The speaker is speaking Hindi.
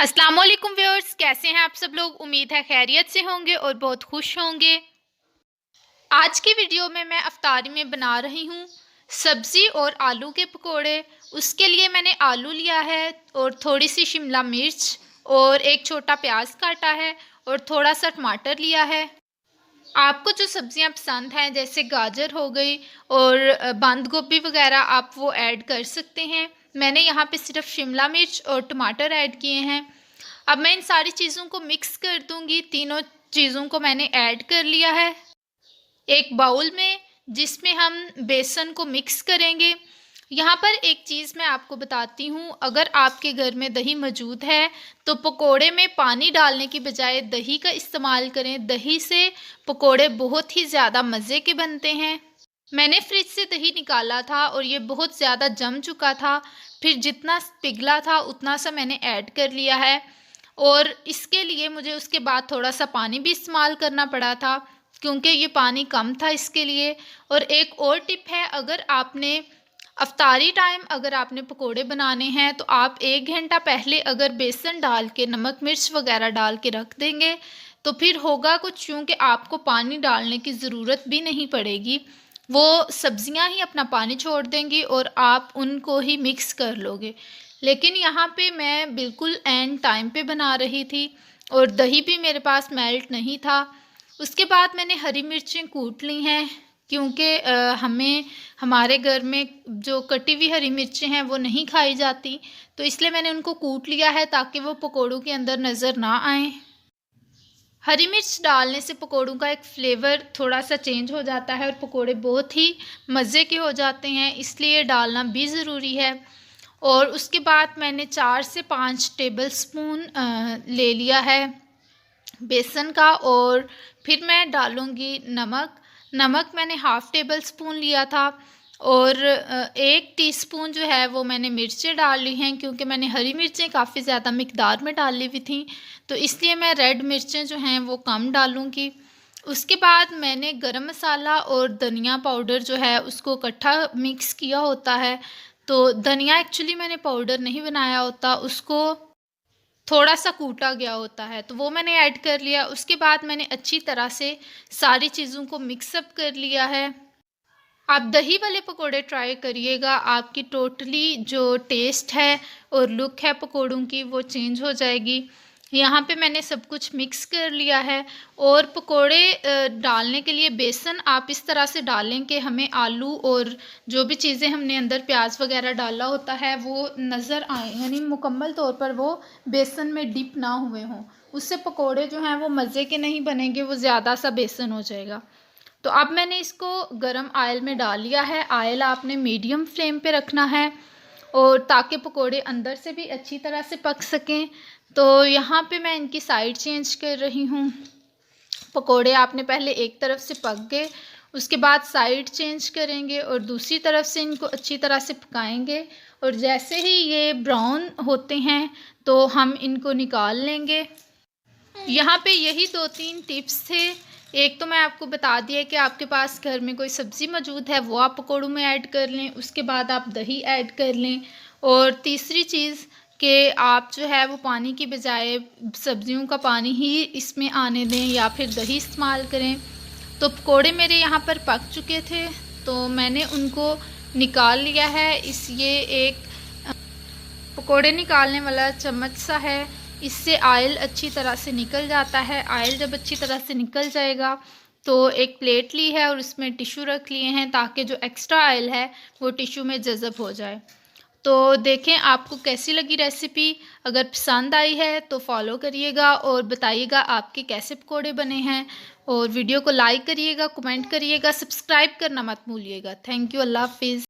अस्सलाम वालेकुम व्यूअर्स, कैसे हैं आप सब लोग। उम्मीद है खैरियत से होंगे और बहुत खुश होंगे। आज की वीडियो में मैं अफ्तारी में बना रही हूँ सब्ज़ी और आलू के पकोड़े। उसके लिए मैंने आलू लिया है और थोड़ी सी शिमला मिर्च और एक छोटा प्याज काटा है और थोड़ा सा टमाटर लिया है। आपको जो सब्ज़ियाँ पसंद हैं जैसे गाजर हो गई और बंद गोभी वगैरह, आप वो ऐड कर सकते हैं। मैंने यहाँ पे सिर्फ शिमला मिर्च और टमाटर ऐड किए हैं। अब मैं इन सारी चीज़ों को मिक्स कर दूँगी। तीनों चीज़ों को मैंने ऐड कर लिया है एक बाउल में, जिसमें हम बेसन को मिक्स करेंगे। यहाँ पर एक चीज़ मैं आपको बताती हूँ, अगर आपके घर में दही मौजूद है तो पकोड़े में पानी डालने की बजाय दही का इस्तेमाल करें। दही से पकोड़े बहुत ही ज़्यादा मज़े के बनते हैं। मैंने फ्रिज से दही निकाला था और ये बहुत ज़्यादा जम चुका था। फिर जितना पिघला था उतना सा मैंने ऐड कर लिया है और इसके लिए मुझे उसके बाद थोड़ा सा पानी भी इस्तेमाल करना पड़ा था क्योंकि ये पानी कम था इसके लिए। और एक और टिप है, अगर आपने अफ्तारी टाइम अगर आपने पकोड़े बनाने हैं तो आप 1 घंटा पहले अगर बेसन डाल के नमक मिर्च वगैरह डाल के रख देंगे तो फिर होगा कुछ यूँ कि आपको पानी डालने की ज़रूरत भी नहीं पड़ेगी। वो सब्जियां ही अपना पानी छोड़ देंगी और आप उनको ही मिक्स कर लोगे। लेकिन यहाँ पे मैं बिल्कुल एंड टाइम पे बना रही थी और दही भी मेरे पास मेल्ट नहीं था। उसके बाद मैंने हरी मिर्चें कूट ली हैं क्योंकि हमें हमारे घर में जो कटी हुई हरी मिर्चें हैं वो नहीं खाई जाती, तो इसलिए मैंने उनको कूट लिया है ताकि वो पकोड़ों के अंदर नज़र ना आए। हरी मिर्च डालने से पकोड़ों का एक फ्लेवर थोड़ा सा चेंज हो जाता है और पकोड़े बहुत ही मज़े के हो जाते हैं, इसलिए डालना भी ज़रूरी है। और उसके बाद मैंने 4 से 5 टेबलस्पून ले लिया है बेसन का और फिर मैं डालूँगी नमक। नमक मैंने हाफ़ टेबल स्पून लिया था और 1 टीस्पून जो है वो मैंने मिर्चें डाल ली हैं क्योंकि मैंने हरी मिर्चें काफ़ी ज़्यादा मिक़दार में डाली हुई थी, तो इसलिए मैं रेड मिर्चें जो हैं वो कम डालूँगी। उसके बाद मैंने गरम मसाला और धनिया पाउडर जो है उसको इकट्ठा मिक्स किया होता है। तो धनिया एक्चुअली मैंने पाउडर नहीं बनाया होता, उसको थोड़ा सा कूटा गया होता है, तो वो मैंने ऐड कर लिया। उसके बाद मैंने अच्छी तरह से सारी चीज़ों को मिक्सअप कर लिया है। आप दही वाले पकोड़े ट्राई करिएगा, आपकी टोटली जो टेस्ट है और लुक है पकोड़ों की वो चेंज हो जाएगी। यहाँ पे मैंने सब कुछ मिक्स कर लिया है और पकोड़े डालने के लिए बेसन आप इस तरह से डालें कि हमें आलू और जो भी चीज़ें हमने अंदर प्याज वगैरह डाला होता है वो नज़र आए, यानी मुकम्मल तौर पर वो बेसन में डिप ना हुए हों। उससे पकोड़े जो हैं वो मज़े के नहीं बनेंगे, वो ज़्यादा सा बेसन हो जाएगा। तो अब मैंने इसको गरम ऑयल में डाल लिया है। ऑयल आपने मीडियम फ्लेम पे रखना है और ताकि पकोड़े अंदर से भी अच्छी तरह से पक सकें। तो यहाँ पे मैं इनकी साइड चेंज कर रही हूँ। पकोड़े आपने पहले एक तरफ से पक गए, उसके बाद साइड चेंज करेंगे और दूसरी तरफ से इनको अच्छी तरह से पकाएंगे और जैसे ही ये ब्राउन होते हैं तो हम इनको निकाल लेंगे। यहाँ पे यही 2-3 टिप्स थे। एक तो मैं आपको बता दिया कि आपके पास घर में कोई सब्ज़ी मौजूद है वो आप पकौड़ों में ऐड कर लें, उसके बाद आप दही ऐड कर लें। और तीसरी चीज़ कि आप जो है वो पानी की बजाय सब्ज़ियों का पानी ही इसमें आने दें या फिर दही इस्तेमाल करें। तो पकौड़े मेरे यहाँ पर पक चुके थे तो मैंने उनको निकाल लिया है। ये एक पकोड़े निकालने वाला चम्मच सा है, इससे ऑयल अच्छी तरह से निकल जाता है। ऑयल जब अच्छी तरह से निकल जाएगा तो एक प्लेट ली है और उसमें टिश्यू रख लिए हैं ताकि जो एक्स्ट्रा ऑयल है वो टिश्यू में जज़ब हो जाए। तो देखें आपको कैसी लगी रेसिपी। अगर पसंद आई है तो फॉलो करिएगा और बताइएगा आपके कैसे पकोड़े बने हैं और वीडियो को लाइक करिएगा, कमेंट करिएगा, सब्सक्राइब करना मत भूलिएगा। Thank you. अल्लाह हाफिज़।